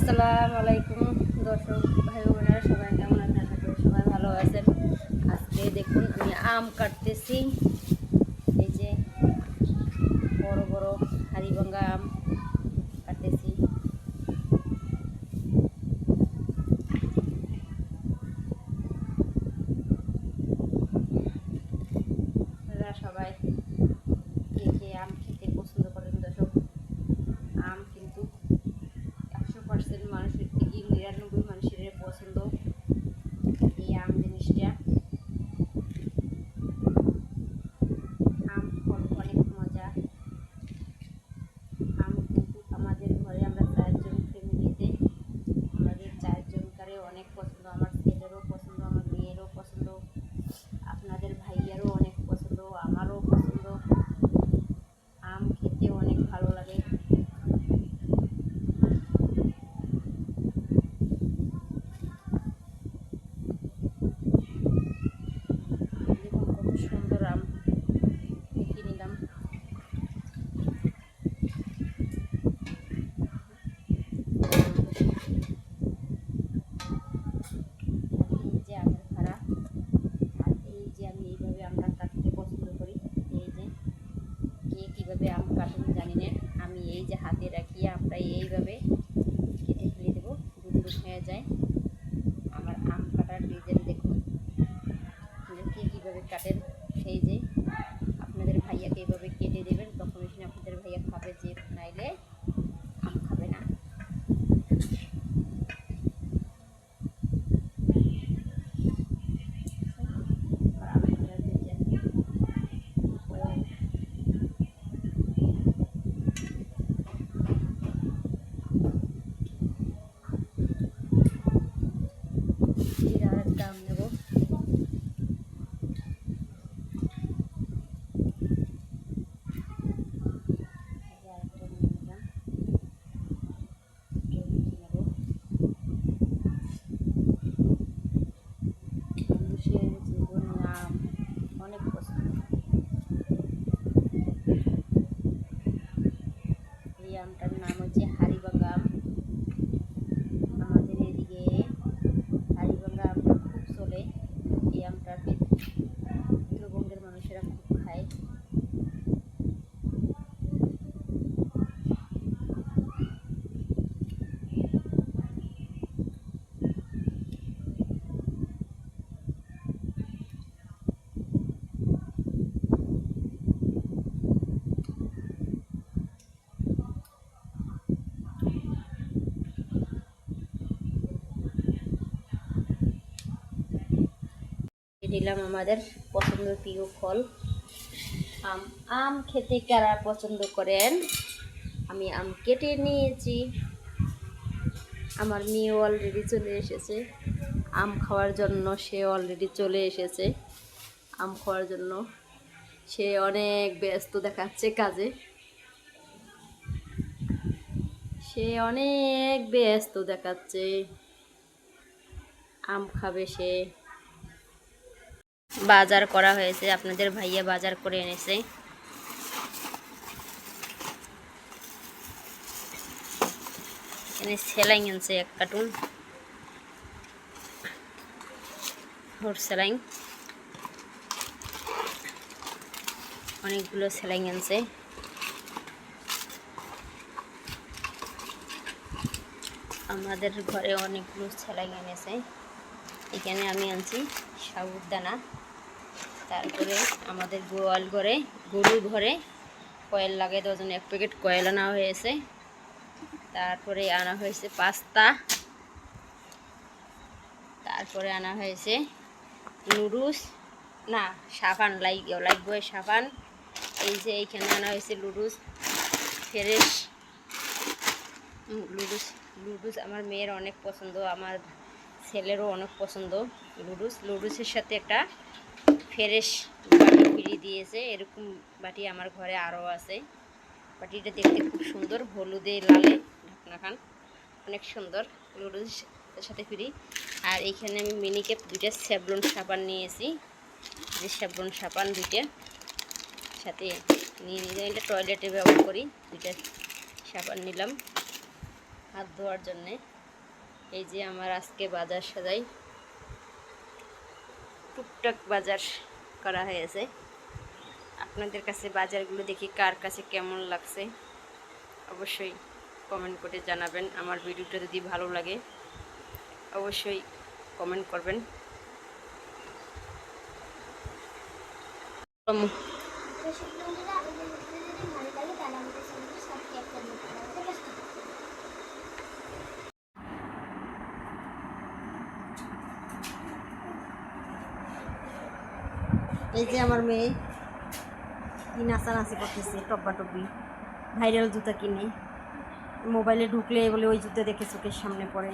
আসসালামু আলাইকুম দর্শক ভাই বোনেরা, সবাই কেমন আছেন? আশা করি সবাই ভালো আছেন। আজকে দেখুন আমি আম কাটতেছি। এই যে বড় বড় হাড়িভাঙ্গা আম কাটতেছি। আপনারা সবাই কে কে আম খেতে পছন্দ করেন? দর্শক, আম কিন্তু 100% মানুষের থেকে 99 মানুষের পছন্দ এই আম জিনিসটা। আম ফল অনেক মজা। আম কিন্তু আমাদের ঘরে আমরা 4 জন ফ্যামিলিতে, আমাদের 4 জনকারে অনেক পছন্দ। আমার ছেলেরও পছন্দ, আমার মেয়েরও পছন্দ, আপনাদের ভাইয়ারও অনেক পছন্দ, আমারও পছন্দ। আম খেতে অনেক ভালো লাগে। দেখুন কত সুন্দর আম দেখে নিলাম। এই যে আমের ভাড়া, আর এই যে আমি এইভাবে আমরা কাটতে পছন্দ করি। এই যে কে কীভাবে আম কাটেন জানি না, আমি এই যে হাতে রাখিয়ে আমরা এইভাবে কেটে ফেলে দেবো, দুটো হয়ে যায়। আমার আম কাটার ডিজাইন দেখুন, কে কীভাবে কাটেন। এই যে আপনাদের ভাইয়াকে এইভাবে কেটে দেবেন, তখন এখানে আপনাদের ভাইয়া খাবে, যে নাইলে আম খাবে না। আর একটা আম নেবো। মানুষের জীবনে আম অনেক পছন্দ। এই আমটার নাম হচ্ছে হাড়িভাঙ্গা আম। আমাদের এদিকে হাড়িভাঙ্গা আমটা খুব চলে। এই আমটাকে উত্তরবঙ্গের মানুষেরা খুব খায়। নিলাম আমাদের পছন্দের প্রিয় ফল আম। আম খেতে কারা পছন্দ করেন? আমি আম কেটে নিয়েছি। আমার মেয়ে অলরেডি চলে এসেছে আম খাওয়ার জন্য। সে অলরেডি চলে এসেছে আম খাওয়ার জন্য। সে অনেক ব্যস্ত দেখাচ্ছে কাজে, সে অনেক ব্যস্ত দেখাচ্ছে। আম খাবে সে। বাজার করা হয়েছে, আপনাদের ভাইয়া বাজার করে এনেছে। এনে সেলাই আনছে 1 কার্টুন, সেলাই অনেকগুলো সেলাই আনছে। আমাদের ঘরে অনেকগুলো সেলাই এনেছে। এখানে আমি আনছি সাবুদানা। তারপরে আমাদের গোয়াল ঘরে, গরুর ঘরে কয়েল লাগে, ডজনে 1 প্যাকেট কয়েল আনা হয়েছে। তারপরে আনা হয়েছে পাস্তা। তারপরে আনা হয়েছে নুডলস, না সাবান লাগবে সাবান। এই যে এইখানে আনা হয়েছে লুডুস ফ্রেশ। লুডুস আমার মেয়ের অনেক পছন্দ, আমার ছেলেরও অনেক পছন্দ লুডুসের সাথে একটা ফ্রেশ বাটি ফ্রি দিয়েছে। এরকম বাটি আমার ঘরে আরও আছে। বাটিটা দেখতে খুব সুন্দর, হলুদে লালে ঢাকনা খান, অনেক সুন্দর। লুডুসের সাথে ফ্রি। আর এইখানে আমি মিনিকেপ 2টা স্যাভলন সাবান নিয়েছি, যে স্যাভলন সাবান 2টা সাথে নিয়ে নিলাম। এটা টয়লেটে ব্যবহার করি। 2টা সাবান নিলাম হাত ধোয়ার জন্যে। এই যে আমার আজকে বাজার সদাই টুকটাক বাজার করা হয়েছে। আপনাদের কাছে বাজারগুলো দেখি কার কাছে কেমন লাগছে অবশ্যই কমেন্ট করে জানাবেন। আমার ভিডিওটা যদি ভালো লাগে অবশ্যই কমেন্ট করবেন। এই যে আমার মেয়ে কি নাচানাচি করতেছে, টব্বা টব্বি ভাইরাল জুতা কিনে মোবাইলে ঢুকলে বলে ওই জুতা দেখে চোখের সামনে পড়ে।